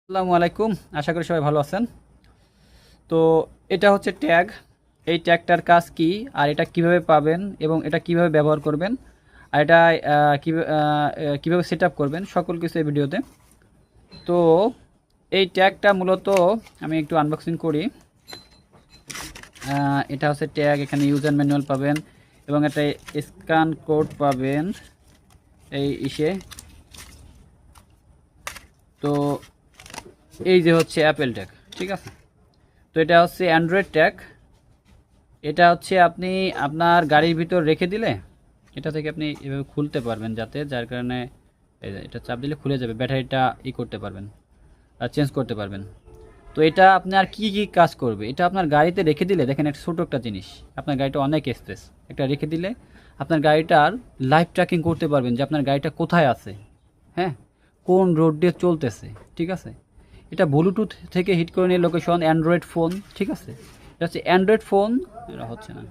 আসসালামু আলাইকুম। আশা করি সবাই ভালো আছেন। তো এটা হচ্ছে ট্যাগ। এই ট্যাগটার কাজ কি, আর এটা কিভাবে পাবেন এবং এটা কিভাবে ব্যবহার করবেন, আর এটা কিভাবে সেট আপ করবেন, সকল কিছু এই ভিডিওতে। তো এই ট্যাগটা মূলত আমি একটু আনবক্সিং করি। এটা হচ্ছে ট্যাগ। এখানে ইউজার ম্যানুয়াল পাবেন এবং একটা স্ক্যান কোড পাবেন এই ইসে। তো এই যে হচ্ছে অ্যাপেল ট্যাগ, ঠিক আছে। তো এটা হচ্ছে অ্যান্ড্রয়েড ট্যাগ। এটা হচ্ছে আপনি আপনার গাড়ির ভিতর রেখে দিলে এটা থেকে আপনি এভাবে খুলতে পারবেন, যার কারণে এই যে এটা চাপ দিলে খুলে যাবে, ব্যাটারিটা করতে পারবেন আর চেঞ্জ করতে পারবেন। তো এটা আপনার কি কি কাজ করবে, এটা আপনার গাড়িতে রেখে দিলে দেখেন একটা ছোটো একটা জিনিস, আপনার গাড়িটা অনেক স্পেস, একটা রেখে দিলে আপনার গাড়িটার লাইভ ট্র্যাকিং করতে পারবেন যে আপনার গাড়িটা কোথায় আছে, হ্যাঁ, কোন রোড দিয়ে চলতেছে, ঠিক আছে। এটা ব্লুটুথ থেকে হিট করে নিয়ে লোকেশন, অ্যান্ড্রয়েড ফোন, ঠিক আছে। এটা হচ্ছে অ্যান্ড্রয়েড ফোন। এটা হচ্ছে না,